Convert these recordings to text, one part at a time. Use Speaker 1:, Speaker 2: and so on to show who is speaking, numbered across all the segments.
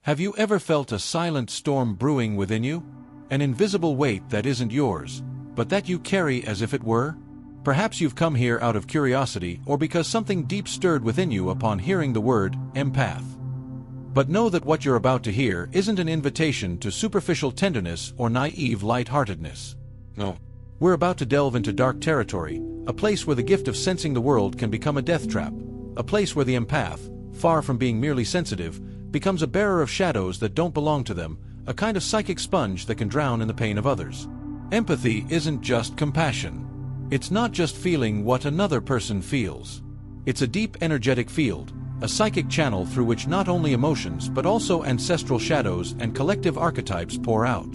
Speaker 1: Have you ever felt a silent storm brewing within you? An invisible weight that isn't yours, but that you carry as if it were? Perhaps you've come here out of curiosity or because something deep stirred within you upon hearing the word empath. But know that what you're about to hear isn't an invitation to superficial tenderness or naive lightheartedness. No. We're about to delve into dark territory, a place where the gift of sensing the world can become a death trap, a place where the empath, far from being merely sensitive, becomes a bearer of shadows that don't belong to them, a kind of psychic sponge that can drown in the pain of others. Empathy isn't just compassion. It's not just feeling what another person feels. It's a deep energetic field, a psychic channel through which not only emotions but also ancestral shadows and collective archetypes pour out.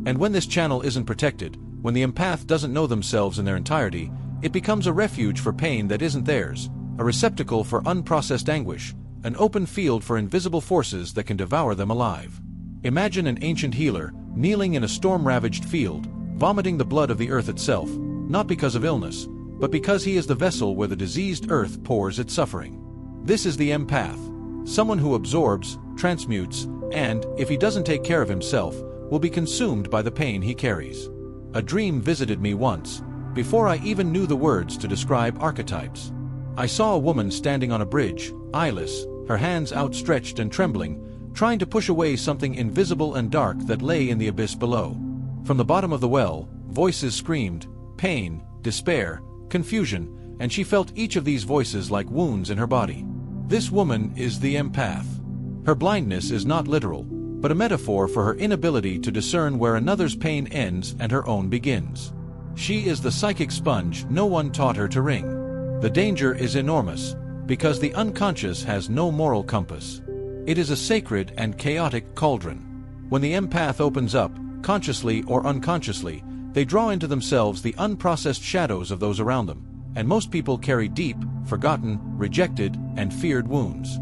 Speaker 1: And when this channel isn't protected, when the empath doesn't know themselves in their entirety, it becomes a refuge for pain that isn't theirs, a receptacle for unprocessed anguish, an open field for invisible forces that can devour them alive. Imagine an ancient healer, kneeling in a storm-ravaged field, vomiting the blood of the earth itself, not because of illness, but because he is the vessel where the diseased earth pours its suffering. This is the empath, someone who absorbs, transmutes, and, if he doesn't take care of himself, will be consumed by the pain he carries. A dream visited me once, before I even knew the words to describe archetypes. I saw a woman standing on a bridge, eyeless, her hands outstretched and trembling, trying to push away something invisible and dark that lay in the abyss below. From the bottom of the well, voices screamed, pain, despair, confusion, and she felt each of these voices like wounds in her body. This woman is the empath. Her blindness is not literal, but a metaphor for her inability to discern where another's pain ends and her own begins. She is the psychic sponge no one taught her to wring. The danger is enormous, because the unconscious has no moral compass. It is a sacred and chaotic cauldron. When the empath opens up, consciously or unconsciously, they draw into themselves the unprocessed shadows of those around them, and most people carry deep, forgotten, rejected, and feared wounds.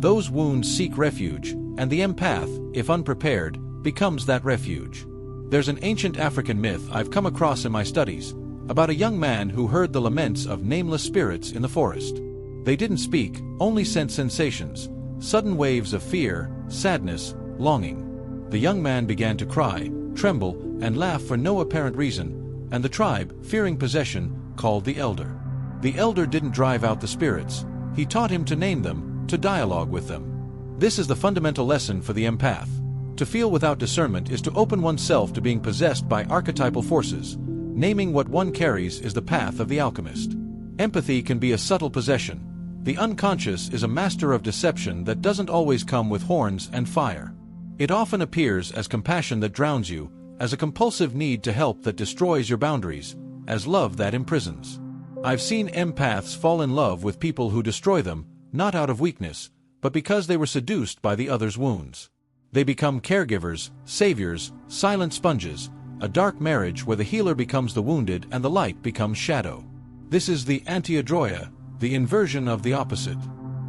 Speaker 1: Those wounds seek refuge, and the empath, if unprepared, becomes that refuge. There's an ancient African myth I've come across in my studies, about a young man who heard the laments of nameless spirits in the forest. They didn't speak, only sent sensations, sudden waves of fear, sadness, longing. The young man began to cry, tremble, and laugh for no apparent reason, and the tribe, fearing possession, called the elder. The elder didn't drive out the spirits, he taught him to name them, to dialogue with them. This is the fundamental lesson for the empath. To feel without discernment is to open oneself to being possessed by archetypal forces. Naming what one carries is the path of the alchemist. Empathy can be a subtle possession. The unconscious is a master of deception that doesn't always come with horns and fire. It often appears as compassion that drowns you, as a compulsive need to help that destroys your boundaries, as love that imprisons. I've seen empaths fall in love with people who destroy them, not out of weakness, but because they were seduced by the other's wounds. They become caregivers, saviors, silent sponges, a dark marriage where the healer becomes the wounded and the light becomes shadow. This is the antiadroia, the inversion of the opposite.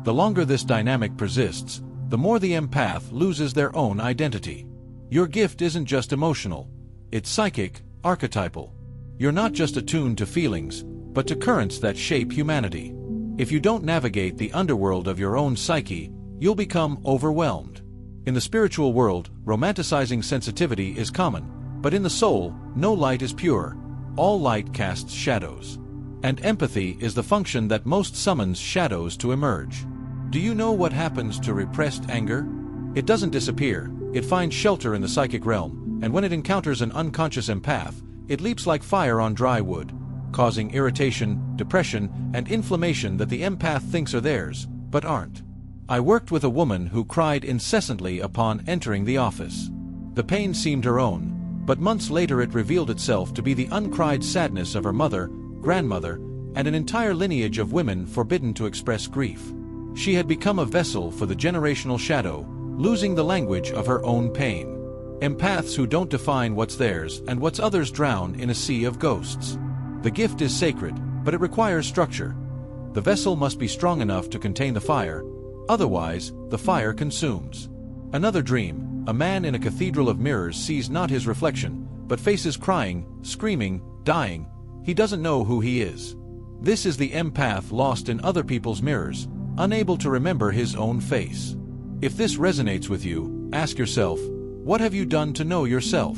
Speaker 1: The longer this dynamic persists, the more the empath loses their own identity. Your gift isn't just emotional, it's psychic, archetypal. You're not just attuned to feelings, but to currents that shape humanity. If you don't navigate the underworld of your own psyche, you'll become overwhelmed. In the spiritual world, romanticizing sensitivity is common, but in the soul, no light is pure. All light casts shadows. And empathy is the function that most summons shadows to emerge. Do you know what happens to repressed anger? It doesn't disappear, it finds shelter in the psychic realm, and when it encounters an unconscious empath, it leaps like fire on dry wood, causing irritation, depression, and inflammation that the empath thinks are theirs, but aren't. I worked with a woman who cried incessantly upon entering the office. The pain seemed her own, but months later it revealed itself to be the uncried sadness of her mother, grandmother, and an entire lineage of women forbidden to express grief. She had become a vessel for the generational shadow, losing the language of her own pain. Empaths who don't define what's theirs and what's others drown in a sea of ghosts. The gift is sacred, but it requires structure. The vessel must be strong enough to contain the fire, otherwise, the fire consumes. Another dream, a man in a cathedral of mirrors sees not his reflection, but faces crying, screaming, dying. He doesn't know who he is. This is the empath lost in other people's mirrors, unable to remember his own face. If this resonates with you, ask yourself, what have you done to know yourself?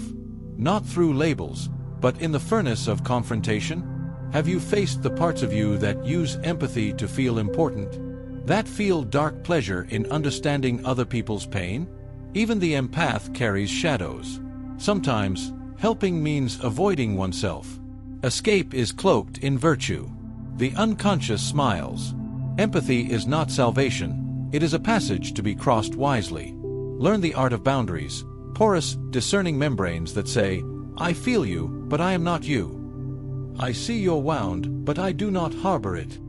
Speaker 1: Not through labels, but in the furnace of confrontation? Have you faced the parts of you that use empathy to feel important? That feel dark pleasure in understanding other people's pain? Even the empath carries shadows. Sometimes, helping means avoiding oneself. Escape is cloaked in virtue. The unconscious smiles. Empathy is not salvation, it is a passage to be crossed wisely. Learn the art of boundaries, porous, discerning membranes that say, I feel you, but I am not you. I see your wound, but I do not harbor it.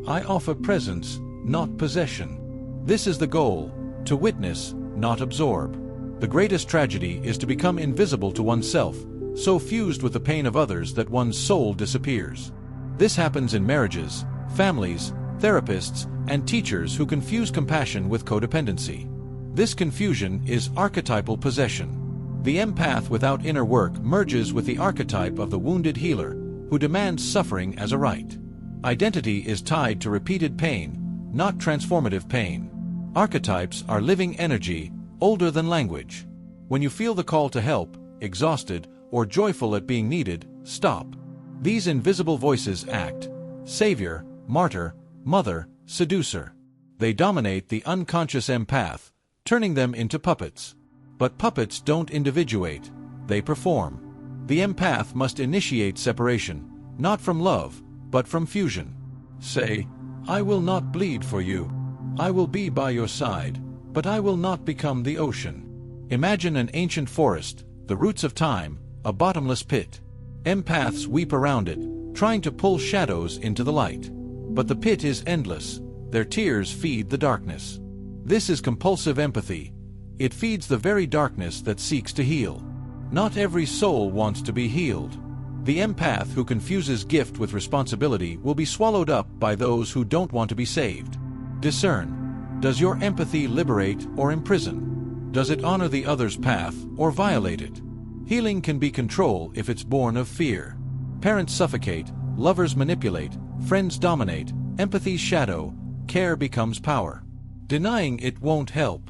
Speaker 1: I offer presence, not possession. This is the goal, to witness, not absorb. The greatest tragedy is to become invisible to oneself, so fused with the pain of others that one's soul disappears. This happens in marriages, families, therapists, and teachers who confuse compassion with codependency. This confusion is archetypal possession. The empath without inner work merges with the archetype of the wounded healer, who demands suffering as a right. Identity is tied to repeated pain, not transformative pain. Archetypes are living energy, older than language. When you feel the call to help, exhausted, or joyful at being needed, stop. These invisible voices act: savior, martyr, mother, seducer. They dominate the unconscious empath, turning them into puppets. But puppets don't individuate, they perform. The empath must initiate separation, not from love, but from fusion. Say, I will not bleed for you. I will be by your side, but I will not become the ocean. Imagine an ancient forest, the roots of time, a bottomless pit. Empaths weep around it, trying to pull shadows into the light. But the pit is endless, their tears feed the darkness. This is compulsive empathy. It feeds the very darkness that seeks to heal. Not every soul wants to be healed. The empath who confuses gift with responsibility will be swallowed up by those who don't want to be saved. Discern. Does your empathy liberate or imprison? Does it honor the other's path or violate it? Healing can be control if it's born of fear. Parents suffocate, lovers manipulate, friends dominate, empathy's shadow, care becomes power. Denying it won't help.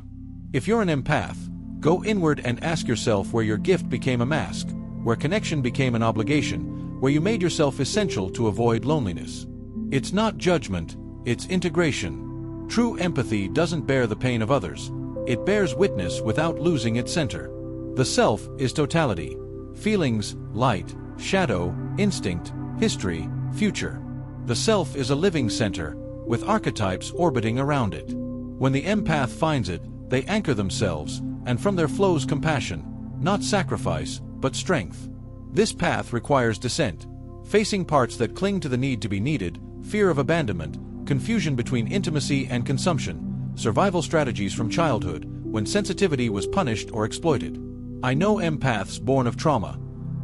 Speaker 1: If you're an empath, go inward and ask yourself where your gift became a mask, where connection became an obligation, where you made yourself essential to avoid loneliness. It's not judgment, it's integration. True empathy doesn't bear the pain of others. It bears witness without losing its center. The self is totality. Feelings, light, shadow, instinct, history, future. The self is a living center, with archetypes orbiting around it. When the empath finds it, they anchor themselves, and from there flows compassion, not sacrifice, but strength. This path requires descent, facing parts that cling to the need to be needed, fear of abandonment, confusion between intimacy and consumption, survival strategies from childhood, when sensitivity was punished or exploited. I know empaths born of trauma,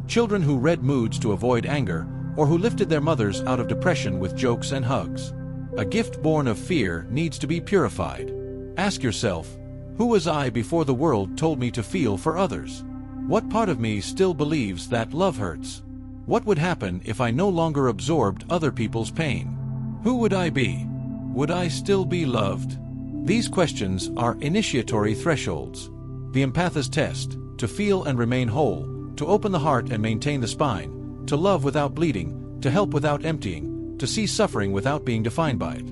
Speaker 1: children who read moods to avoid anger, or who lifted their mothers out of depression with jokes and hugs. A gift born of fear needs to be purified. Ask yourself, who was I before the world told me to feel for others? What part of me still believes that love hurts? What would happen if I no longer absorbed other people's pain? Who would I be? Would I still be loved? These questions are initiatory thresholds. The empath's test: to feel and remain whole, to open the heart and maintain the spine, to love without bleeding, to help without emptying, to see suffering without being defined by it.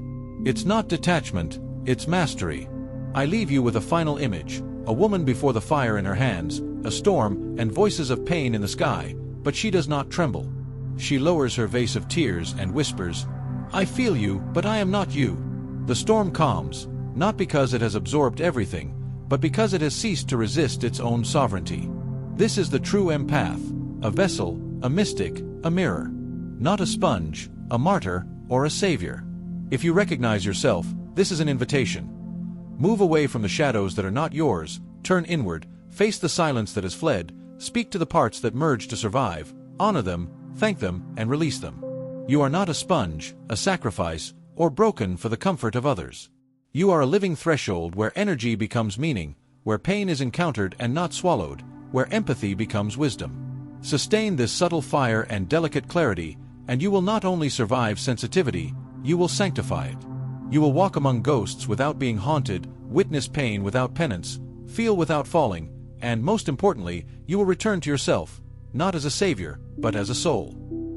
Speaker 1: It's not detachment, it's mastery. I leave you with a final image: a woman before the fire in her hands, a storm, and voices of pain in the sky, but she does not tremble. She lowers her vase of tears and whispers, I feel you, but I am not you. The storm calms, not because it has absorbed everything, but because it has ceased to resist its own sovereignty. This is the true empath, a vessel, a mystic, a mirror. Not a sponge, a martyr, or a savior. If you recognize yourself, this is an invitation. Move away from the shadows that are not yours, turn inward, face the silence that has fled, speak to the parts that merge to survive, honor them, thank them, and release them. You are not a sponge, a sacrifice, or broken for the comfort of others. You are a living threshold where energy becomes meaning, where pain is encountered and not swallowed, where empathy becomes wisdom. Sustain this subtle fire and delicate clarity, and you will not only survive sensitivity, you will sanctify it. You will walk among ghosts without being haunted, witness pain without penance, feel without falling, and most importantly, you will return to yourself, not as a savior, but as a soul.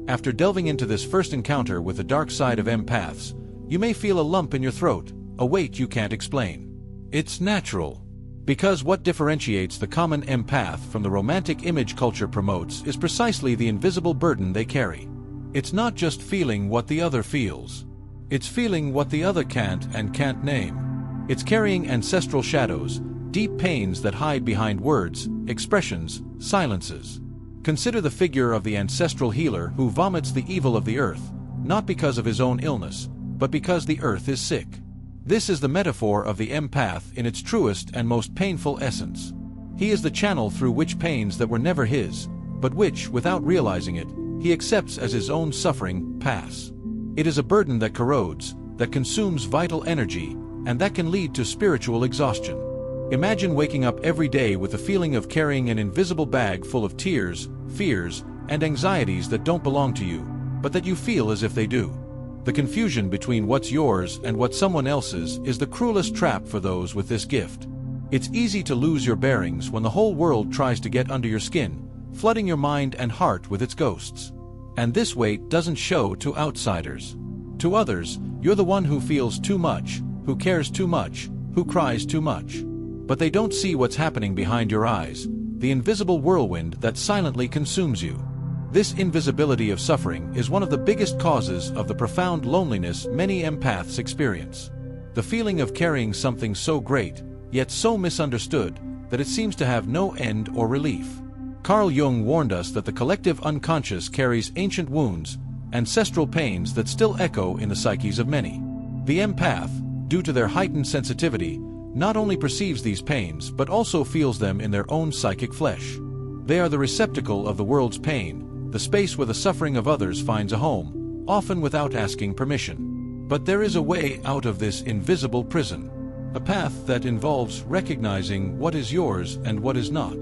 Speaker 1: After delving into this first encounter with the dark side of empaths, you may feel a lump in your throat, a weight you can't explain. It's natural. Because what differentiates the common empath from the romantic image culture promotes is precisely the invisible burden they carry. It's not just feeling what the other feels. It's feeling what the other can't and can't name. It's carrying ancestral shadows, deep pains that hide behind words, expressions, silences. Consider the figure of the ancestral healer who vomits the evil of the earth, not because of his own illness, but because the earth is sick. This is the metaphor of the empath in its truest and most painful essence. He is the channel through which pains that were never his, but which, without realizing it, he accepts as his own suffering, pass. It is a burden that corrodes, that consumes vital energy, and that can lead to spiritual exhaustion. Imagine waking up every day with the feeling of carrying an invisible bag full of tears, fears, and anxieties that don't belong to you, but that you feel as if they do. The confusion between what's yours and what someone else's is the cruelest trap for those with this gift. It's easy to lose your bearings when the whole world tries to get under your skin, flooding your mind and heart with its ghosts. And this weight doesn't show to outsiders. To others, you're the one who feels too much, who cares too much, who cries too much. But they don't see what's happening behind your eyes, the invisible whirlwind that silently consumes you. This invisibility of suffering is one of the biggest causes of the profound loneliness many empaths experience. The feeling of carrying something so great, yet so misunderstood, that it seems to have no end or relief. Carl Jung warned us that the collective unconscious carries ancient wounds, ancestral pains that still echo in the psyches of many. The empath, due to their heightened sensitivity, not only perceives these pains but also feels them in their own psychic flesh. They are the receptacle of the world's pain, the space where the suffering of others finds a home, often without asking permission. But there is a way out of this invisible prison, a path that involves recognizing what is yours and what is not.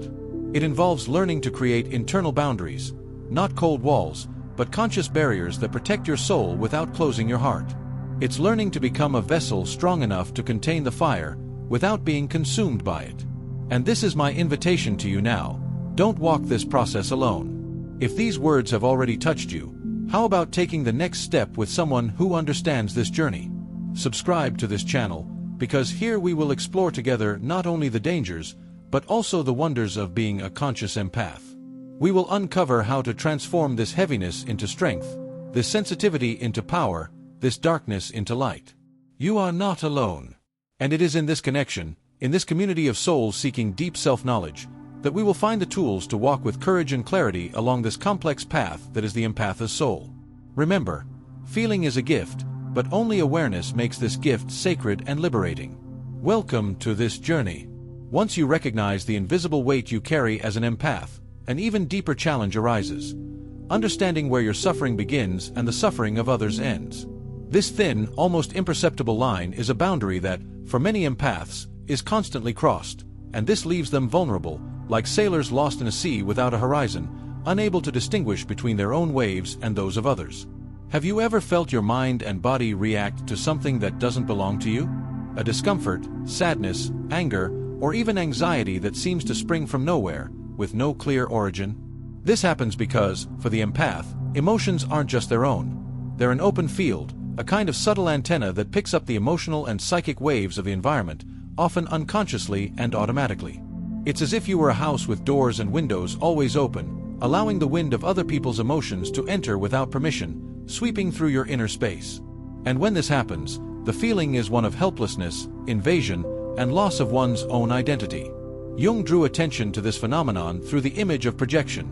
Speaker 1: It involves learning to create internal boundaries, not cold walls, but conscious barriers that protect your soul without closing your heart. It's learning to become a vessel strong enough to contain the fire, without being consumed by it. And this is my invitation to you now. Don't walk this process alone. If these words have already touched you, how about taking the next step with someone who understands this journey? Subscribe to this channel, because here we will explore together not only the dangers, but also the wonders of being a conscious empath. We will uncover how to transform this heaviness into strength, this sensitivity into power, this darkness into light. You are not alone. And it is in this connection, in this community of souls seeking deep self-knowledge, that we will find the tools to walk with courage and clarity along this complex path that is the empath's soul. Remember, feeling is a gift, but only awareness makes this gift sacred and liberating. Welcome to this journey. Once you recognize the invisible weight you carry as an empath, an even deeper challenge arises. Understanding where your suffering begins and the suffering of others ends. This thin, almost imperceptible line is a boundary that, for many empaths, is constantly crossed, and this leaves them vulnerable, like sailors lost in a sea without a horizon, unable to distinguish between their own waves and those of others. Have you ever felt your mind and body react to something that doesn't belong to you? A discomfort, sadness, anger, or even anxiety that seems to spring from nowhere, with no clear origin? This happens because, for the empath, emotions aren't just their own. They're an open field, a kind of subtle antenna that picks up the emotional and psychic waves of the environment, often unconsciously and automatically. It's as if you were a house with doors and windows always open, allowing the wind of other people's emotions to enter without permission, sweeping through your inner space. And when this happens, the feeling is one of helplessness, invasion, and loss of one's own identity. Jung drew attention to this phenomenon through the image of projection,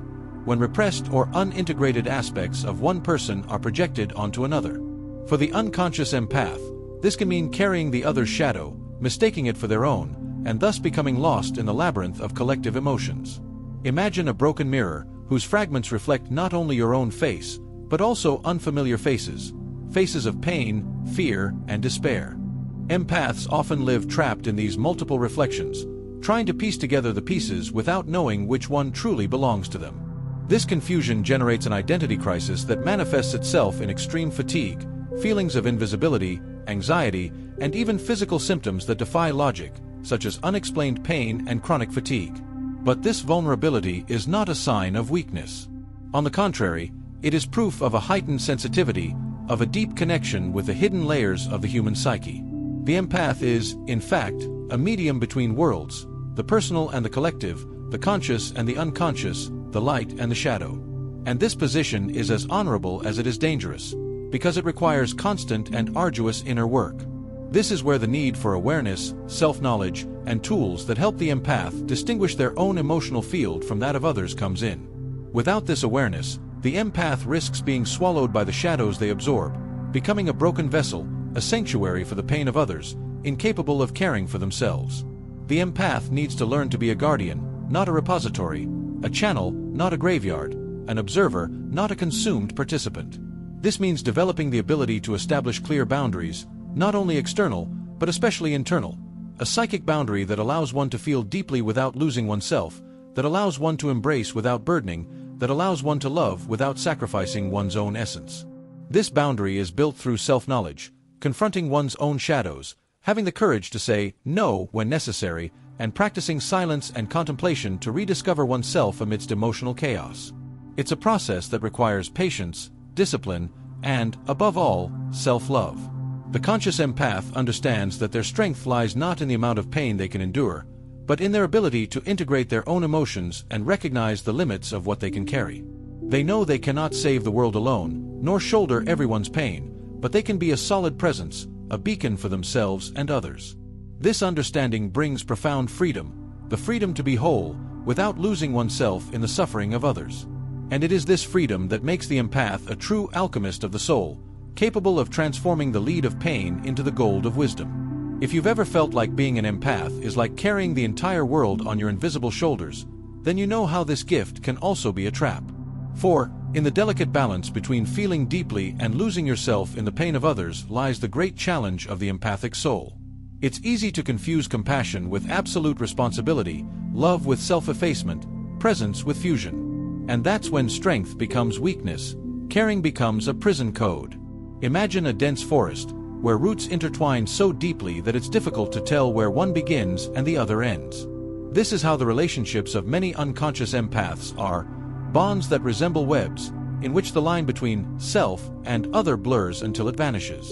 Speaker 1: when repressed or unintegrated aspects of one person are projected onto another. For the unconscious empath, this can mean carrying the other's shadow, mistaking it for their own, and thus becoming lost in the labyrinth of collective emotions. Imagine a broken mirror, whose fragments reflect not only your own face, but also unfamiliar faces, faces of pain, fear, and despair. Empaths often live trapped in these multiple reflections, trying to piece together the pieces without knowing which one truly belongs to them. This confusion generates an identity crisis that manifests itself in extreme fatigue, feelings of invisibility, anxiety, and even physical symptoms that defy logic, such as unexplained pain and chronic fatigue. But this vulnerability is not a sign of weakness. On the contrary, it is proof of a heightened sensitivity, of a deep connection with the hidden layers of the human psyche. The empath is, in fact, a medium between worlds, the personal and the collective, the conscious and the unconscious, the light and the shadow. And this position is as honorable as it is dangerous, because it requires constant and arduous inner work. This is where the need for awareness, self-knowledge, and tools that help the empath distinguish their own emotional field from that of others comes in. Without this awareness, the empath risks being swallowed by the shadows they absorb, becoming a broken vessel, a sanctuary for the pain of others, incapable of caring for themselves. The empath needs to learn to be a guardian, not a repository, a channel, not a graveyard, an observer, not a consumed participant. This means developing the ability to establish clear boundaries, not only external, but especially internal. A psychic boundary that allows one to feel deeply without losing oneself, that allows one to embrace without burdening, that allows one to love without sacrificing one's own essence. This boundary is built through self-knowledge, confronting one's own shadows, having the courage to say no when necessary, and practicing silence and contemplation to rediscover oneself amidst emotional chaos. It's a process that requires patience, discipline, and, above all, self-love. The conscious empath understands that their strength lies not in the amount of pain they can endure, but in their ability to integrate their own emotions and recognize the limits of what they can carry. They know they cannot save the world alone, nor shoulder everyone's pain, but they can be a solid presence, a beacon for themselves and others. This understanding brings profound freedom, the freedom to be whole, without losing oneself in the suffering of others. And it is this freedom that makes the empath a true alchemist of the soul, capable of transforming the lead of pain into the gold of wisdom. If you've ever felt like being an empath is like carrying the entire world on your invisible shoulders, then you know how this gift can also be a trap. For, in the delicate balance between feeling deeply and losing yourself in the pain of others lies the great challenge of the empathic soul. It's easy to confuse compassion with absolute responsibility, love with self-effacement, presence with fusion. And that's when strength becomes weakness, caring becomes a prison code. Imagine a dense forest, where roots intertwine so deeply that it's difficult to tell where one begins and the other ends. This is how the relationships of many unconscious empaths are, bonds that resemble webs, in which the line between self and other blurs until it vanishes.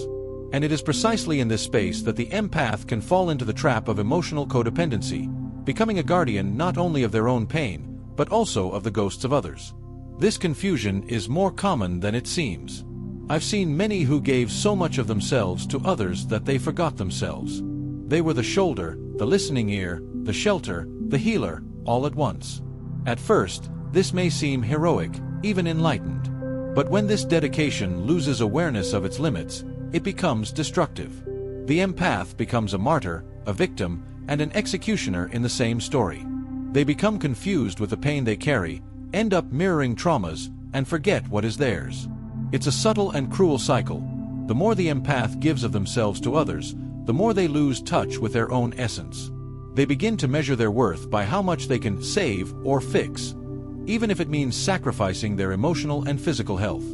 Speaker 1: And it is precisely in this space that the empath can fall into the trap of emotional codependency, becoming a guardian not only of their own pain, but also of the ghosts of others. This confusion is more common than it seems. I've seen many who gave so much of themselves to others that they forgot themselves. They were the shoulder, the listening ear, the shelter, the healer, all at once. At first, this may seem heroic, even enlightened. But when this dedication loses awareness of its limits, it becomes destructive. The empath becomes a martyr, a victim, and an executioner in the same story. They become confused with the pain they carry, end up mirroring traumas, and forget what is theirs. It's a subtle and cruel cycle. The more the empath gives of themselves to others, the more they lose touch with their own essence. They begin to measure their worth by how much they can save or fix, even if it means sacrificing their emotional and physical health.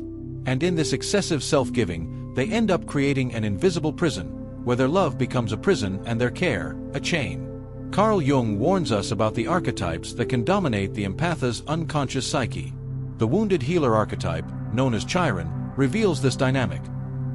Speaker 1: And in this excessive self-giving, they end up creating an invisible prison, where their love becomes a prison and their care, a chain. Carl Jung warns us about the archetypes that can dominate the empath's unconscious psyche. The wounded healer archetype, known as Chiron, reveals this dynamic.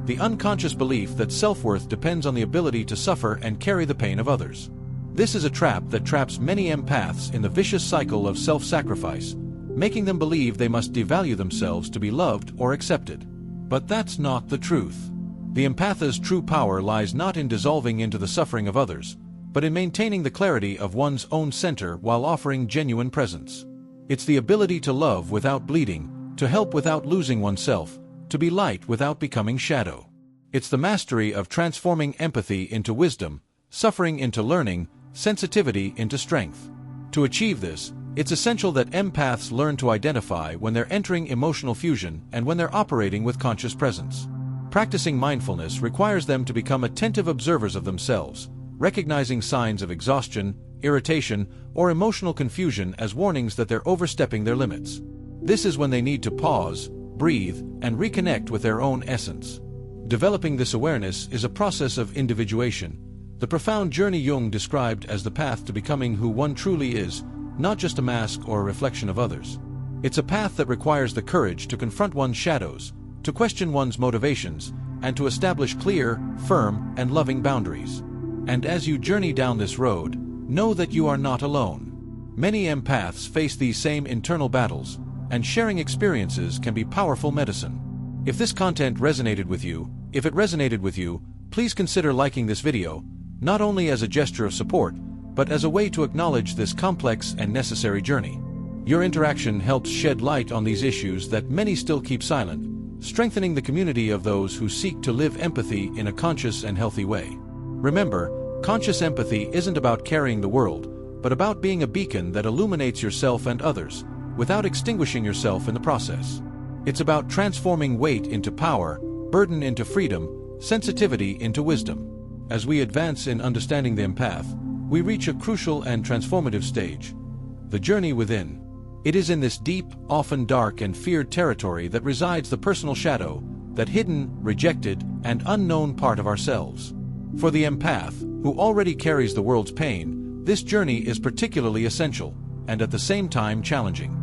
Speaker 1: The unconscious belief that self-worth depends on the ability to suffer and carry the pain of others. This is a trap that traps many empaths in the vicious cycle of self-sacrifice, making them believe they must devalue themselves to be loved or accepted. But that's not the truth. The empath's true power lies not in dissolving into the suffering of others, but in maintaining the clarity of one's own center while offering genuine presence. It's the ability to love without bleeding, to help without losing oneself, to be light without becoming shadow. It's the mastery of transforming empathy into wisdom, suffering into learning, sensitivity into strength. To achieve this, it's essential that empaths learn to identify when they're entering emotional fusion and when they're operating with conscious presence. Practicing mindfulness requires them to become attentive observers of themselves, recognizing signs of exhaustion, irritation, or emotional confusion as warnings that they're overstepping their limits. This is when they need to pause, breathe, and reconnect with their own essence. Developing this awareness is a process of individuation, The profound journey Jung described as the path to becoming who one truly is, not just a mask or a reflection of others. It's a path that requires the courage to confront one's shadows, to question one's motivations, and to establish clear, firm, and loving boundaries. And as you journey down this road, know that you are not alone. Many empaths face these same internal battles, and sharing experiences can be powerful medicine. If this content resonated with you, please consider liking this video, not only as a gesture of support, but as a way to acknowledge this complex and necessary journey. Your interaction helps shed light on these issues that many still keep silent, strengthening the community of those who seek to live empathy in a conscious and healthy way. Remember, conscious empathy isn't about carrying the world, but about being a beacon that illuminates yourself and others, without extinguishing yourself in the process. It's about transforming weight into power, burden into freedom, sensitivity into wisdom. As we advance in understanding the empath, we reach a crucial and transformative stage: the journey within. It is in this deep, often dark and feared territory that resides the personal shadow, that hidden, rejected, and unknown part of ourselves. For the empath, who already carries the world's pain, this journey is particularly essential, and at the same time challenging.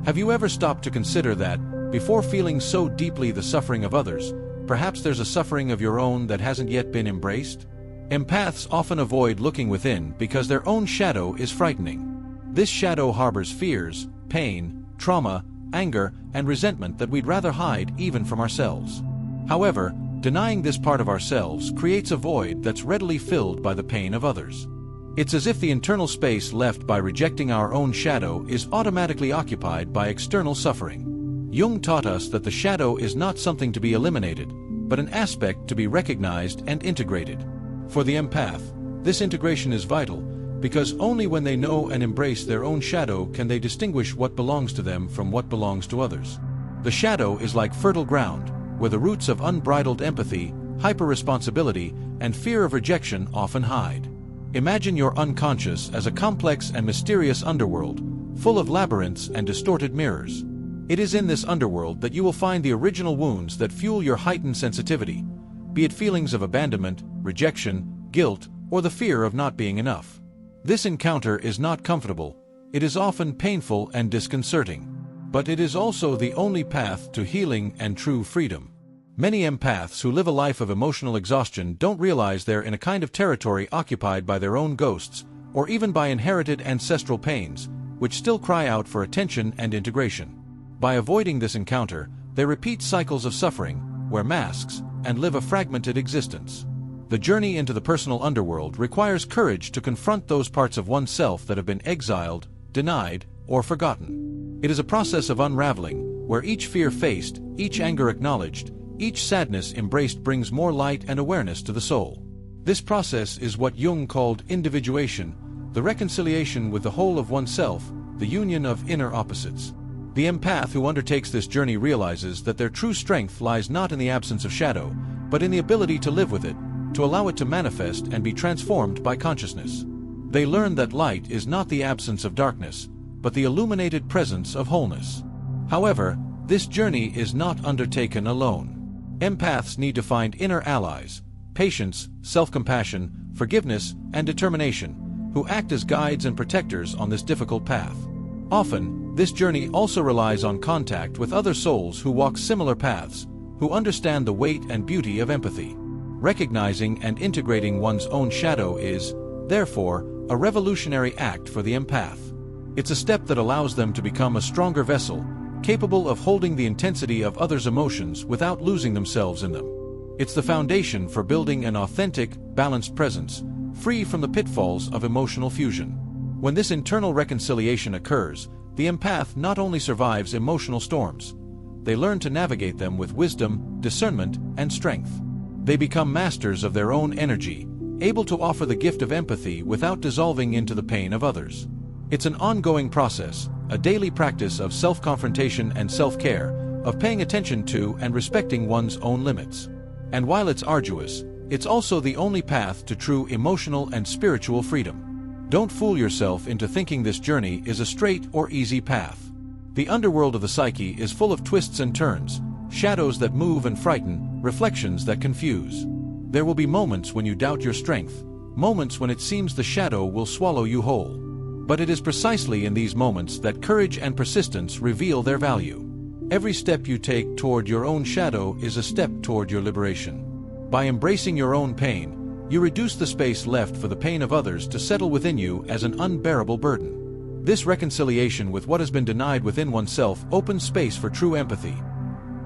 Speaker 1: Have you ever stopped to consider that, before feeling so deeply the suffering of others, perhaps there's a suffering of your own that hasn't yet been embraced? Empaths often avoid looking within because their own shadow is frightening. This shadow harbors fears, pain, trauma, anger, and resentment that we'd rather hide even from ourselves. However, denying this part of ourselves creates a void that's readily filled by the pain of others. It's as if the internal space left by rejecting our own shadow is automatically occupied by external suffering. Jung taught us that the shadow is not something to be eliminated, but an aspect to be recognized and integrated. For the empath, this integration is vital, because only when they know and embrace their own shadow can they distinguish what belongs to them from what belongs to others. The shadow is like fertile ground, where the roots of unbridled empathy, hyper-responsibility, and fear of rejection often hide. Imagine your unconscious as a complex and mysterious underworld, full of labyrinths and distorted mirrors. It is in this underworld that you will find the original wounds that fuel your heightened sensitivity, be it feelings of abandonment, rejection, guilt, or the fear of not being enough. This encounter is not comfortable, it is often painful and disconcerting. But it is also the only path to healing and true freedom. Many empaths who live a life of emotional exhaustion don't realize they're in a kind of territory occupied by their own ghosts, or even by inherited ancestral pains, which still cry out for attention and integration. By avoiding this encounter, they repeat cycles of suffering, wear masks, and live a fragmented existence. The journey into the personal underworld requires courage to confront those parts of oneself that have been exiled, denied, or forgotten. It is a process of unraveling, where each fear faced, each anger acknowledged, each sadness embraced brings more light and awareness to the soul. This process is what Jung called individuation, the reconciliation with the whole of oneself, the union of inner opposites. The empath who undertakes this journey realizes that their true strength lies not in the absence of shadow, but in the ability to live with it, to allow it to manifest and be transformed by consciousness. They learn that light is not the absence of darkness, but the illuminated presence of wholeness. However, this journey is not undertaken alone. Empaths need to find inner allies, patience, self-compassion, forgiveness, and determination, who act as guides and protectors on this difficult path. Often, this journey also relies on contact with other souls who walk similar paths, who understand the weight and beauty of empathy. Recognizing and integrating one's own shadow is, therefore, a revolutionary act for the empath. It's a step that allows them to become a stronger vessel, capable of holding the intensity of others' emotions without losing themselves in them. It's the foundation for building an authentic, balanced presence, free from the pitfalls of emotional fusion. When this internal reconciliation occurs, the empath not only survives emotional storms, they learn to navigate them with wisdom, discernment, and strength. They become masters of their own energy, able to offer the gift of empathy without dissolving into the pain of others. It's an ongoing process, a daily practice of self-confrontation and self-care, of paying attention to and respecting one's own limits. And while it's arduous, it's also the only path to true emotional and spiritual freedom. Don't fool yourself into thinking this journey is a straight or easy path. The underworld of the psyche is full of twists and turns, shadows that move and frighten, reflections that confuse. There will be moments when you doubt your strength, moments when it seems the shadow will swallow you whole. But it is precisely in these moments that courage and persistence reveal their value. Every step you take toward your own shadow is a step toward your liberation. By embracing your own pain, you reduce the space left for the pain of others to settle within you as an unbearable burden. This reconciliation with what has been denied within oneself opens space for true empathy.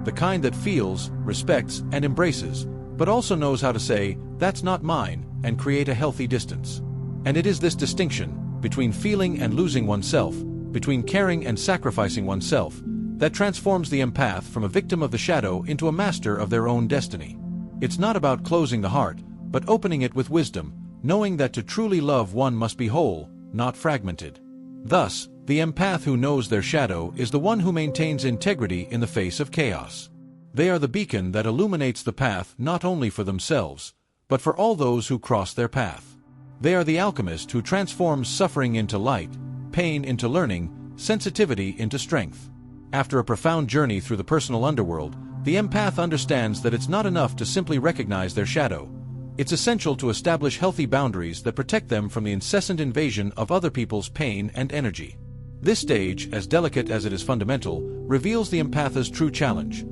Speaker 1: The kind that feels, respects, and embraces, but also knows how to say, "That's not mine," and create a healthy distance. And it is this distinction, between feeling and losing oneself, between caring and sacrificing oneself, that transforms the empath from a victim of the shadow into a master of their own destiny. It's not about closing the heart, but opening it with wisdom, knowing that to truly love one must be whole, not fragmented. Thus, the empath who knows their shadow is the one who maintains integrity in the face of chaos. They are the beacon that illuminates the path not only for themselves, but for all those who cross their path. They are the alchemist who transforms suffering into light, pain into learning, sensitivity into strength. After a profound journey through the personal underworld, the empath understands that it's not enough to simply recognize their shadow. It's essential to establish healthy boundaries that protect them from the incessant invasion of other people's pain and energy. This stage, as delicate as it is fundamental, reveals the empath's true challenge.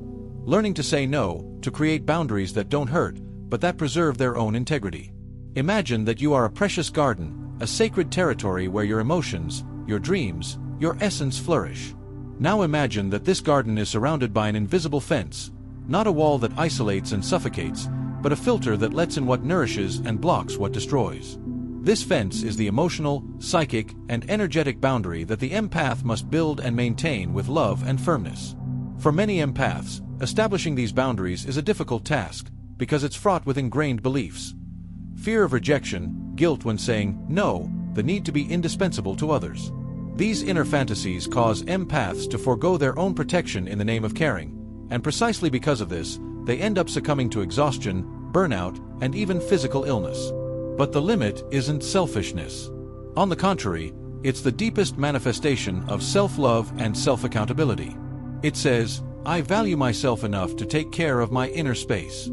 Speaker 1: Learning to say no, to create boundaries that don't hurt, but that preserve their own integrity. Imagine that you are a precious garden, a sacred territory where your emotions, your dreams, your essence flourish. Now imagine that this garden is surrounded by an invisible fence, not a wall that isolates and suffocates, but a filter that lets in what nourishes and blocks what destroys. This fence is the emotional, psychic, and energetic boundary that the empath must build and maintain with love and firmness. For many empaths, establishing these boundaries is a difficult task, because it's fraught with ingrained beliefs. Fear of rejection, guilt when saying no, the need to be indispensable to others. These inner fantasies cause empaths to forego their own protection in the name of caring, and precisely because of this, they end up succumbing to exhaustion, burnout, and even physical illness. But the limit isn't selfishness. On the contrary, it's the deepest manifestation of self-love and self-accountability. It says, "I value myself enough to take care of my inner space."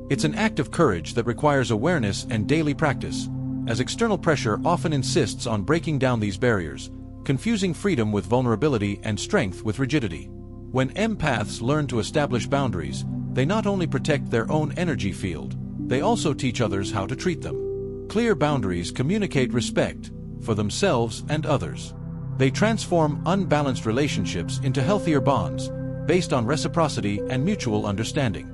Speaker 1: It's an act of courage that requires awareness and daily practice, as external pressure often insists on breaking down these barriers, confusing freedom with vulnerability and strength with rigidity. When empaths learn to establish boundaries, they not only protect their own energy field, they also teach others how to treat them. Clear boundaries communicate respect for themselves and others. They transform unbalanced relationships into healthier bonds, based on reciprocity and mutual understanding.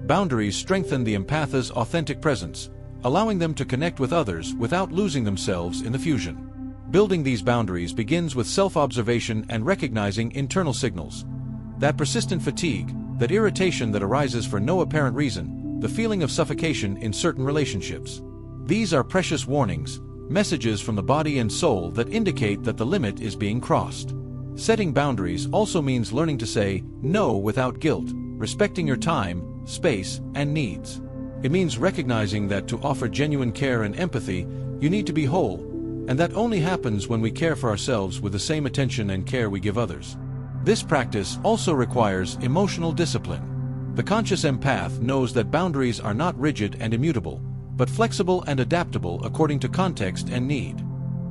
Speaker 1: Boundaries strengthen the empath's authentic presence, allowing them to connect with others without losing themselves in the fusion. Building these boundaries begins with self-observation and recognizing internal signals. That persistent fatigue, that irritation that arises for no apparent reason, the feeling of suffocation in certain relationships. These are precious warnings, messages from the body and soul that indicate that the limit is being crossed. Setting boundaries also means learning to say no without guilt, respecting your time, space, and needs. It means recognizing that to offer genuine care and empathy, you need to be whole, and that only happens when we care for ourselves with the same attention and care we give others. This practice also requires emotional discipline. The conscious empath knows that boundaries are not rigid and immutable, but flexible and adaptable according to context and need.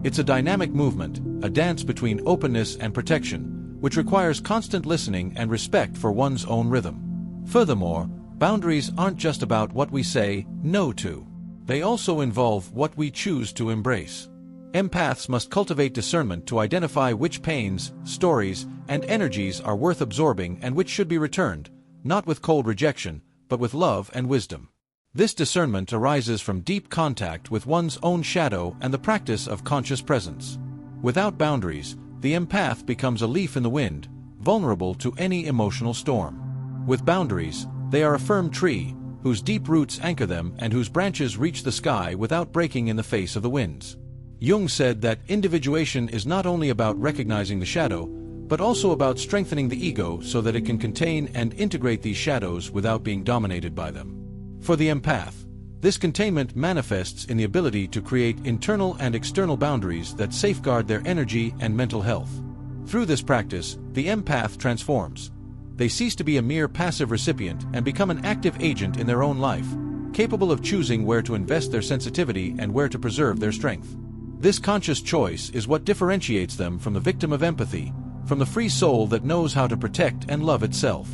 Speaker 1: It's a dynamic movement, a dance between openness and protection, which requires constant listening and respect for one's own rhythm. Furthermore, boundaries aren't just about what we say no to. They also involve what we choose to embrace. Empaths must cultivate discernment to identify which pains, stories, and energies are worth absorbing and which should be returned, not with cold rejection, but with love and wisdom. This discernment arises from deep contact with one's own shadow and the practice of conscious presence. Without boundaries, the empath becomes a leaf in the wind, vulnerable to any emotional storm. With boundaries, they are a firm tree, whose deep roots anchor them and whose branches reach the sky without breaking in the face of the winds. Jung said that individuation is not only about recognizing the shadow, but also about strengthening the ego so that it can contain and integrate these shadows without being dominated by them. For the empath, this containment manifests in the ability to create internal and external boundaries that safeguard their energy and mental health. Through this practice, the empath transforms. They cease to be a mere passive recipient and become an active agent in their own life, capable of choosing where to invest their sensitivity and where to preserve their strength. This conscious choice is what differentiates them from the victim of empathy, from the free soul that knows how to protect and love itself.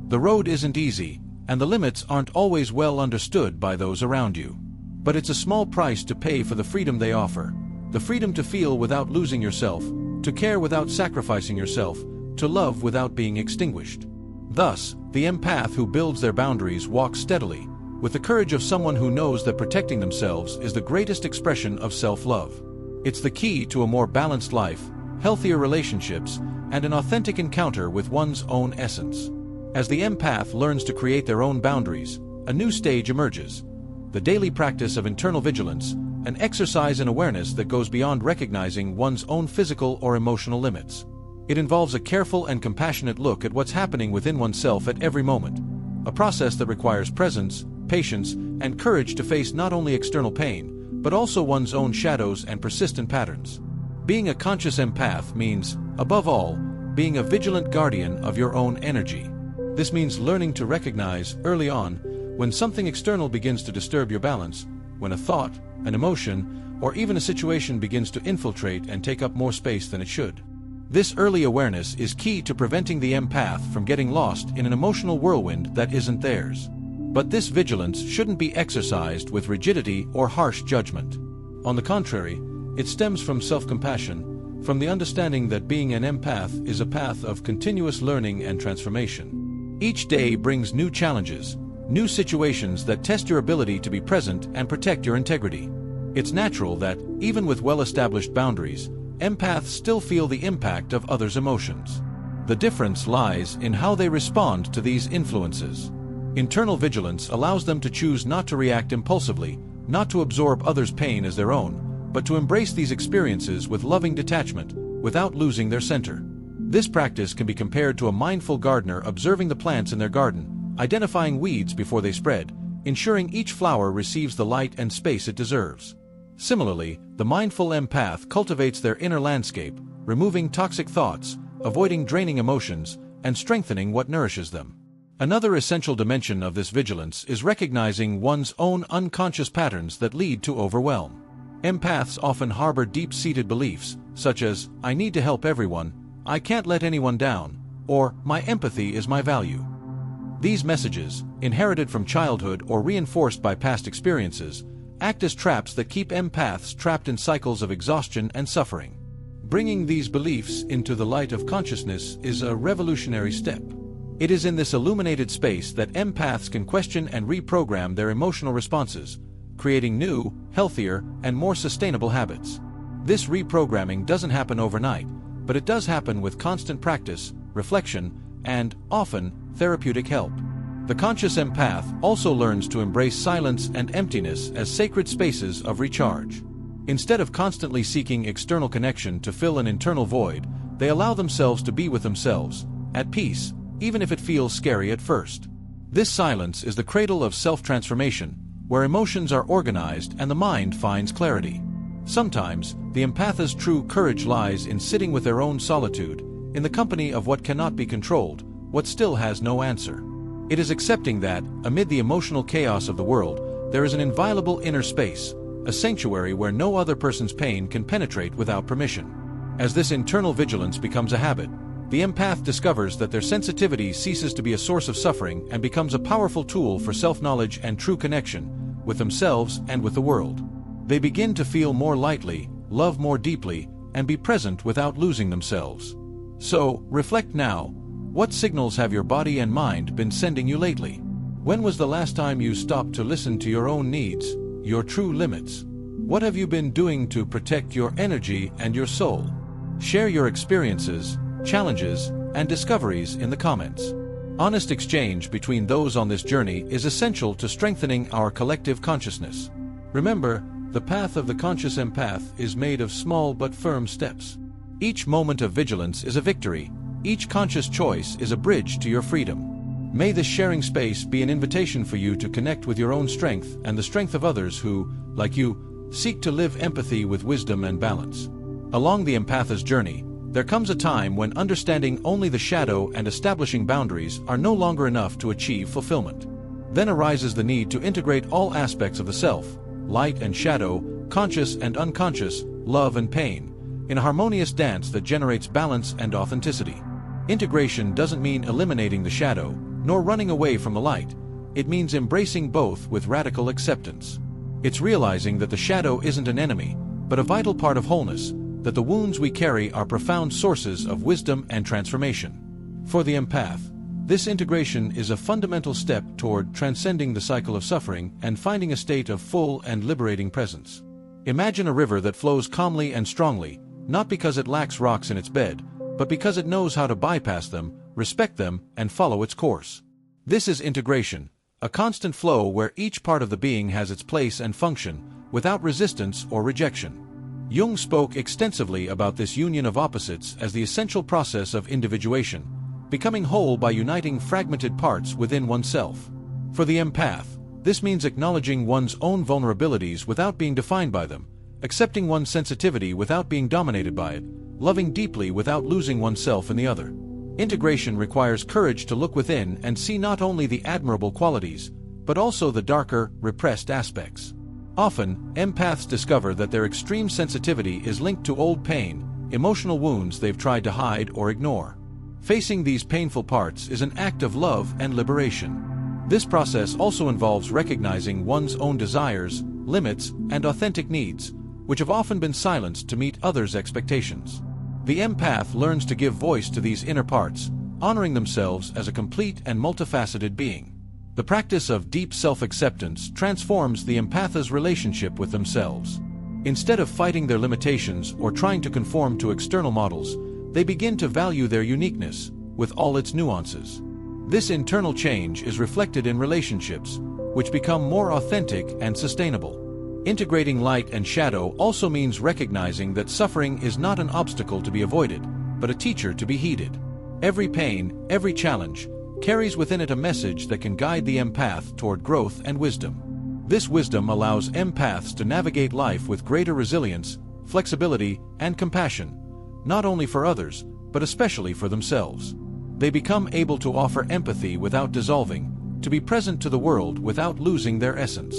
Speaker 1: The road isn't easy, and the limits aren't always well understood by those around you. But it's a small price to pay for the freedom they offer, the freedom to feel without losing yourself, to care without sacrificing yourself, to love without being extinguished. Thus, the empath who builds their boundaries walks steadily, with the courage of someone who knows that protecting themselves is the greatest expression of self-love. It's the key to a more balanced life, healthier relationships, and an authentic encounter with one's own essence. As the empath learns to create their own boundaries, a new stage emerges: the daily practice of internal vigilance, an exercise in awareness that goes beyond recognizing one's own physical or emotional limits. It involves a careful and compassionate look at what's happening within oneself at every moment, a process that requires presence, patience, and courage to face not only external pain, but also one's own shadows and persistent patterns. Being a conscious empath means, above all, being a vigilant guardian of your own energy. This means learning to recognize, early on, when something external begins to disturb your balance, when a thought, an emotion, or even a situation begins to infiltrate and take up more space than it should. This early awareness is key to preventing the empath from getting lost in an emotional whirlwind that isn't theirs. But this vigilance shouldn't be exercised with rigidity or harsh judgment. On the contrary, it stems from self-compassion, from the understanding that being an empath is a path of continuous learning and transformation. Each day brings new challenges, new situations that test your ability to be present and protect your integrity. It's natural that, even with well-established boundaries, empaths still feel the impact of others' emotions. The difference lies in how they respond to these influences. Internal vigilance allows them to choose not to react impulsively, not to absorb others' pain as their own, but to embrace these experiences with loving detachment, without losing their center. This practice can be compared to a mindful gardener observing the plants in their garden, identifying weeds before they spread, ensuring each flower receives the light and space it deserves. Similarly, the mindful empath cultivates their inner landscape, removing toxic thoughts, avoiding draining emotions, and strengthening what nourishes them. Another essential dimension of this vigilance is recognizing one's own unconscious patterns that lead to overwhelm. Empaths often harbor deep-seated beliefs, such as, "I need to help everyone," "I can't let anyone down," or "my empathy is my value." These messages, inherited from childhood or reinforced by past experiences, act as traps that keep empaths trapped in cycles of exhaustion and suffering. Bringing these beliefs into the light of consciousness is a revolutionary step. It is in this illuminated space that empaths can question and reprogram their emotional responses, creating new, healthier, and more sustainable habits. This reprogramming doesn't happen overnight, but it does happen with constant practice, reflection, and, often, therapeutic help. The conscious empath also learns to embrace silence and emptiness as sacred spaces of recharge. Instead of constantly seeking external connection to fill an internal void, they allow themselves to be with themselves, at peace, even if it feels scary at first. This silence is the cradle of self-transformation, where emotions are organized and the mind finds clarity. Sometimes, the empath's true courage lies in sitting with their own solitude, in the company of what cannot be controlled, what still has no answer. It is accepting that, amid the emotional chaos of the world, there is an inviolable inner space, a sanctuary where no other person's pain can penetrate without permission. As this internal vigilance becomes a habit, the empath discovers that their sensitivity ceases to be a source of suffering and becomes a powerful tool for self-knowledge and true connection, with themselves and with the world. They begin to feel more lightly, love more deeply, and be present without losing themselves. So, reflect now. What signals have your body and mind been sending you lately? When was the last time you stopped to listen to your own needs, your true limits? What have you been doing to protect your energy and your soul? Share your experiences, challenges, and discoveries in the comments. Honest exchange between those on this journey is essential to strengthening our collective consciousness. Remember, the path of the conscious empath is made of small but firm steps. Each moment of vigilance is a victory. Each conscious choice is a bridge to your freedom. May this sharing space be an invitation for you to connect with your own strength and the strength of others who, like you, seek to live empathy with wisdom and balance. Along the empath's journey, there comes a time when understanding only the shadow and establishing boundaries are no longer enough to achieve fulfillment. Then arises the need to integrate all aspects of the self, light and shadow, conscious and unconscious, love and pain, in a harmonious dance that generates balance and authenticity. Integration doesn't mean eliminating the shadow, nor running away from the light. It means embracing both with radical acceptance. It's realizing that the shadow isn't an enemy, but a vital part of wholeness, that the wounds we carry are profound sources of wisdom and transformation. For the empath, this integration is a fundamental step toward transcending the cycle of suffering and finding a state of full and liberating presence. Imagine a river that flows calmly and strongly, not because it lacks rocks in its bed, but because it knows how to bypass them, respect them, and follow its course. This is integration, a constant flow where each part of the being has its place and function, without resistance or rejection. Jung spoke extensively about this union of opposites as the essential process of individuation, becoming whole by uniting fragmented parts within oneself. For the empath, this means acknowledging one's own vulnerabilities without being defined by them, accepting one's sensitivity without being dominated by it, loving deeply without losing oneself in the other. Integration requires courage to look within and see not only the admirable qualities, but also the darker, repressed aspects. Often, empaths discover that their extreme sensitivity is linked to old pain, emotional wounds they've tried to hide or ignore. Facing these painful parts is an act of love and liberation. This process also involves recognizing one's own desires, limits, and authentic needs, which have often been silenced to meet others' expectations. The empath learns to give voice to these inner parts, honoring themselves as a complete and multifaceted being. The practice of deep self-acceptance transforms the empath's relationship with themselves. Instead of fighting their limitations or trying to conform to external models, they begin to value their uniqueness, with all its nuances. This internal change is reflected in relationships, which become more authentic and sustainable. Integrating light and shadow also means recognizing that suffering is not an obstacle to be avoided, but a teacher to be heeded. Every pain, every challenge, carries within it a message that can guide the empath toward growth and wisdom. This wisdom allows empaths to navigate life with greater resilience, flexibility, and compassion, not only for others, but especially for themselves. They become able to offer empathy without dissolving, to be present to the world without losing their essence.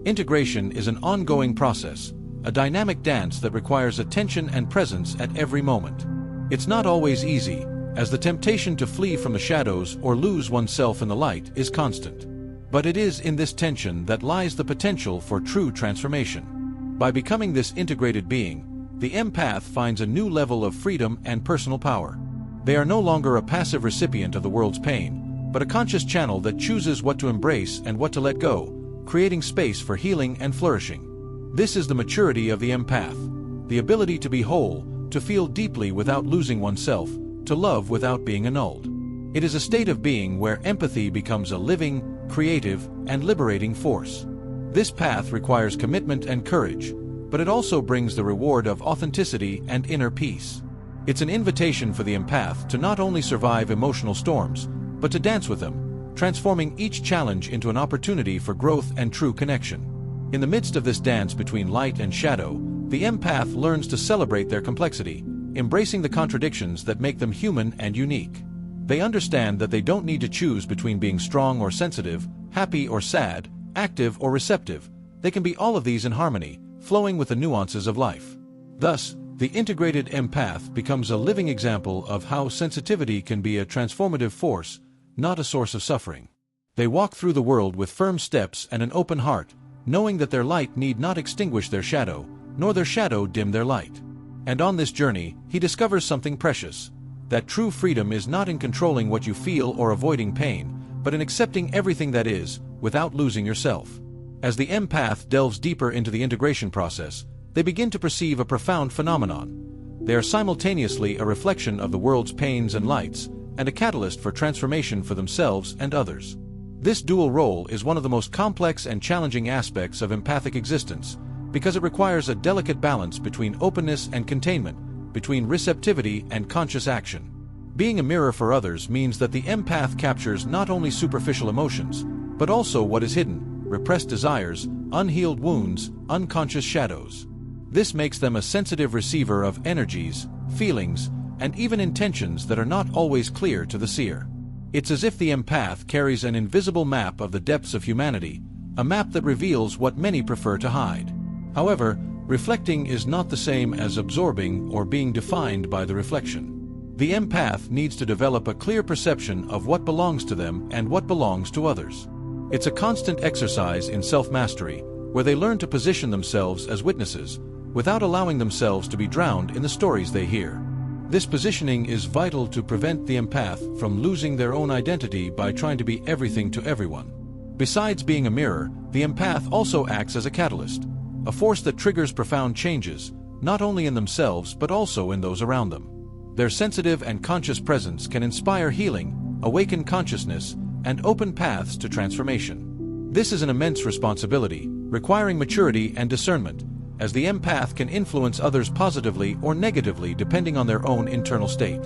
Speaker 1: Integration is an ongoing process, a dynamic dance that requires attention and presence at every moment. It's not always easy, as the temptation to flee from the shadows or lose oneself in the light is constant. But it is in this tension that lies the potential for true transformation. By becoming this integrated being, the empath finds a new level of freedom and personal power. They are no longer a passive recipient of the world's pain, but a conscious channel that chooses what to embrace and what to let go, creating space for healing and flourishing. This is the maturity of the empath, the ability to be whole, to feel deeply without losing oneself, to love without being annulled. It is a state of being where empathy becomes a living, creative, and liberating force. This path requires commitment and courage, but it also brings the reward of authenticity and inner peace. It's an invitation for the empath to not only survive emotional storms, but to dance with them, transforming each challenge into an opportunity for growth and true connection. In the midst of this dance between light and shadow, the empath learns to celebrate their complexity, embracing the contradictions that make them human and unique. They understand that they don't need to choose between being strong or sensitive, happy or sad, active or receptive. They can be all of these in harmony, flowing with the nuances of life. Thus, the integrated empath becomes a living example of how sensitivity can be a transformative force, not a source of suffering. They walk through the world with firm steps and an open heart, knowing that their light need not extinguish their shadow, nor their shadow dim their light. And on this journey, he discovers something precious, that true freedom is not in controlling what you feel or avoiding pain, but in accepting everything that is, without losing yourself. As the empath delves deeper into the integration process, they begin to perceive a profound phenomenon. They are simultaneously a reflection of the world's pains and lights, and a catalyst for transformation for themselves and others. This dual role is one of the most complex and challenging aspects of empathic existence, because it requires a delicate balance between openness and containment, between receptivity and conscious action. Being a mirror for others means that the empath captures not only superficial emotions, but also what is hidden, repressed desires, unhealed wounds, unconscious shadows. This makes them a sensitive receiver of energies, feelings, and even intentions that are not always clear to the seer. It's as if the empath carries an invisible map of the depths of humanity, a map that reveals what many prefer to hide. However, reflecting is not the same as absorbing or being defined by the reflection. The empath needs to develop a clear perception of what belongs to them and what belongs to others. It's a constant exercise in self-mastery, where they learn to position themselves as witnesses, without allowing themselves to be drowned in the stories they hear. This positioning is vital to prevent the empath from losing their own identity by trying to be everything to everyone. Besides being a mirror, the empath also acts as a catalyst, a force that triggers profound changes, not only in themselves but also in those around them. Their sensitive and conscious presence can inspire healing, awaken consciousness, and open paths to transformation. This is an immense responsibility, requiring maturity and discernment, as the empath can influence others positively or negatively depending on their own internal state.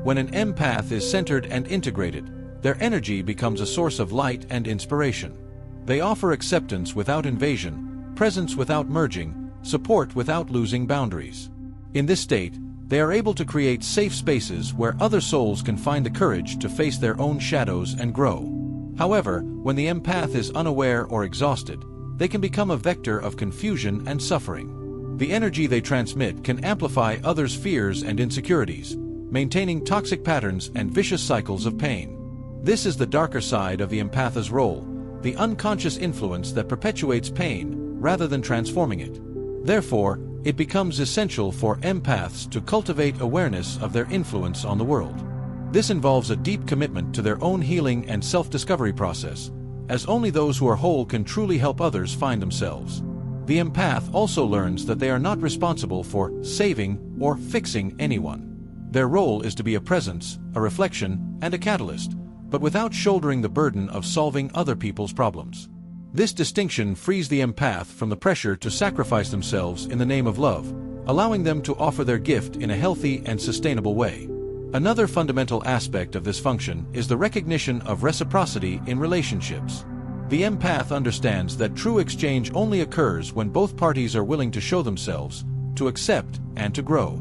Speaker 1: When an empath is centered and integrated, their energy becomes a source of light and inspiration. They offer acceptance without invasion, presence without merging, support without losing boundaries. In this state, they are able to create safe spaces where other souls can find the courage to face their own shadows and grow. However, when the empath is unaware or exhausted, they can become a vector of confusion and suffering. The energy they transmit can amplify others' fears and insecurities, maintaining toxic patterns and vicious cycles of pain. This is the darker side of the empath's role, the unconscious influence that perpetuates pain rather than transforming it. Therefore, it becomes essential for empaths to cultivate awareness of their influence on the world. This involves a deep commitment to their own healing and self-discovery process, as only those who are whole can truly help others find themselves. The empath also learns that they are not responsible for saving or fixing anyone. Their role is to be a presence, a reflection, and a catalyst, but without shouldering the burden of solving other people's problems. This distinction frees the empath from the pressure to sacrifice themselves in the name of love, allowing them to offer their gift in a healthy and sustainable way. Another fundamental aspect of this function is the recognition of reciprocity in relationships. The empath understands that true exchange only occurs when both parties are willing to show themselves, to accept, and to grow.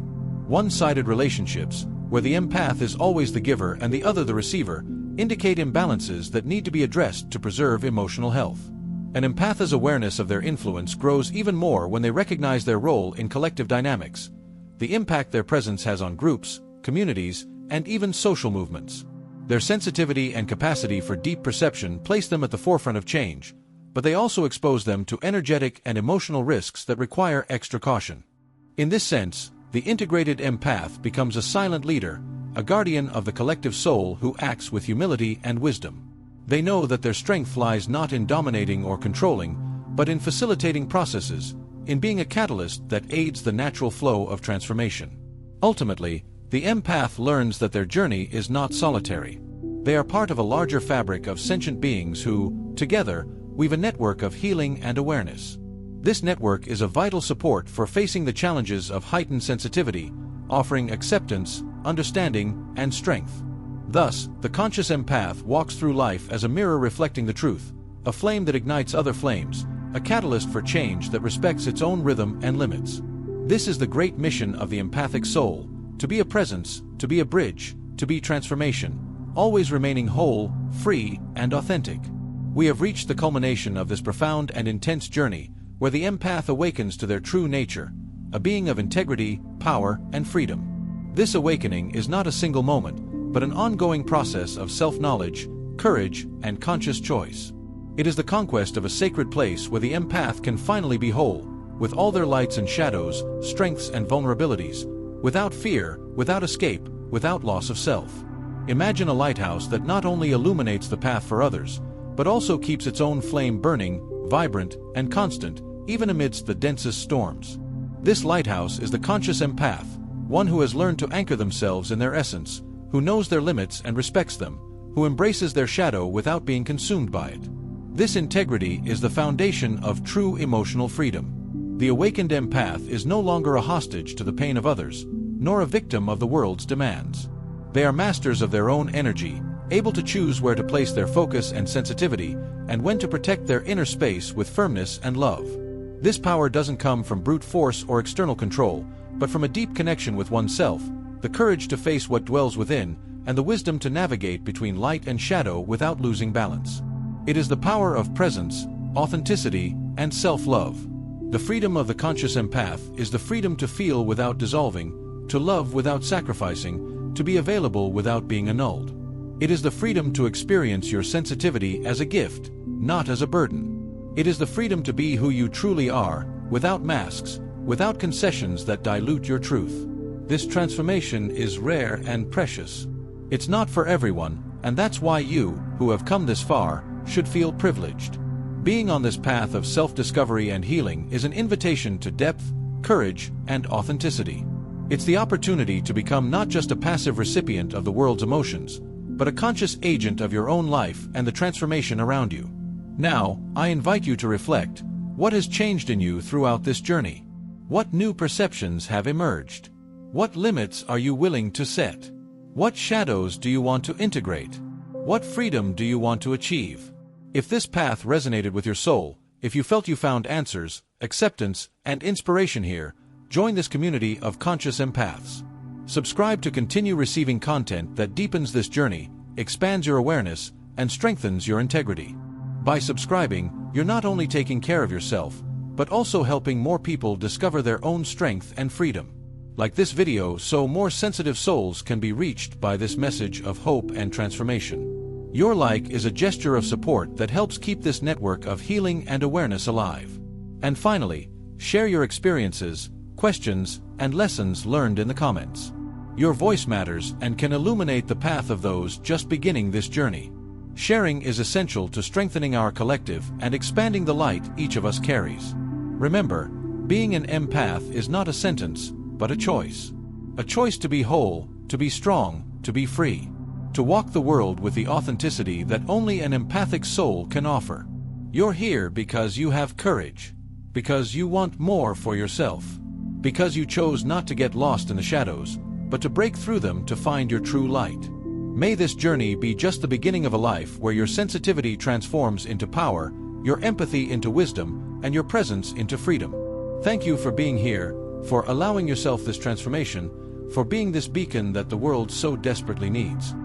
Speaker 1: One-sided relationships, where the empath is always the giver and the other the receiver, indicate imbalances that need to be addressed to preserve emotional health. An empath's awareness of their influence grows even more when they recognize their role in collective dynamics, the impact their presence has on groups, communities, and even social movements. Their sensitivity and capacity for deep perception place them at the forefront of change, but they also expose them to energetic and emotional risks that require extra caution. In this sense, the integrated empath becomes a silent leader, a guardian of the collective soul who acts with humility and wisdom. They know that their strength lies not in dominating or controlling, but in facilitating processes, in being a catalyst that aids the natural flow of transformation. Ultimately, the empath learns that their journey is not solitary. They are part of a larger fabric of sentient beings who, together, weave a network of healing and awareness. This network is a vital support for facing the challenges of heightened sensitivity, offering acceptance, understanding, and strength. Thus, the conscious empath walks through life as a mirror reflecting the truth, a flame that ignites other flames, a catalyst for change that respects its own rhythm and limits. This is the great mission of the empathic soul, to be a presence, to be a bridge, to be transformation, always remaining whole, free, and authentic. We have reached the culmination of this profound and intense journey, where the empath awakens to their true nature, a being of integrity, power, and freedom. This awakening is not a single moment, but an ongoing process of self-knowledge, courage, and conscious choice. It is the conquest of a sacred place where the empath can finally be whole, with all their lights and shadows, strengths and vulnerabilities, without fear, without escape, without loss of self. Imagine a lighthouse that not only illuminates the path for others, but also keeps its own flame burning, vibrant, and constant, even amidst the densest storms. This lighthouse is the conscious empath, one who has learned to anchor themselves in their essence, who knows their limits and respects them, who embraces their shadow without being consumed by it. This integrity is the foundation of true emotional freedom. The awakened empath is no longer a hostage to the pain of others, nor a victim of the world's demands. They are masters of their own energy, able to choose where to place their focus and sensitivity, and when to protect their inner space with firmness and love. This power doesn't come from brute force or external control, but from a deep connection with oneself, the courage to face what dwells within, and the wisdom to navigate between light and shadow without losing balance. It is the power of presence, authenticity, and self-love. The freedom of the conscious empath is the freedom to feel without dissolving, to love without sacrificing, to be available without being annulled. It is the freedom to experience your sensitivity as a gift, not as a burden. It is the freedom to be who you truly are, without masks, without concessions that dilute your truth. This transformation is rare and precious. It's not for everyone, and that's why you, who have come this far, should feel privileged. Being on this path of self-discovery and healing is an invitation to depth, courage, and authenticity. It's the opportunity to become not just a passive recipient of the world's emotions, but a conscious agent of your own life and the transformation around you. Now, I invite you to reflect. What has changed in you throughout this journey? What new perceptions have emerged? What limits are you willing to set? What shadows do you want to integrate? What freedom do you want to achieve? If this path resonated with your soul, if you felt you found answers, acceptance, and inspiration here, join this community of conscious empaths. Subscribe to continue receiving content that deepens this journey, expands your awareness, and strengthens your integrity. By subscribing, you're not only taking care of yourself, but also helping more people discover their own strength and freedom. Like this video, so more sensitive souls can be reached by this message of hope and transformation. Your like is a gesture of support that helps keep this network of healing and awareness alive. And finally, share your experiences, questions, and lessons learned in the comments. Your voice matters and can illuminate the path of those just beginning this journey. Sharing is essential to strengthening our collective and expanding the light each of us carries. Remember, being an empath is not a sentence, but a choice. A choice to be whole, to be strong, to be free. To walk the world with the authenticity that only an empathic soul can offer. You're here because you have courage. Because you want more for yourself. Because you chose not to get lost in the shadows, but to break through them to find your true light. May this journey be just the beginning of a life where your sensitivity transforms into power, your empathy into wisdom, and your presence into freedom. Thank you for being here, for allowing yourself this transformation, for being this beacon that the world so desperately needs.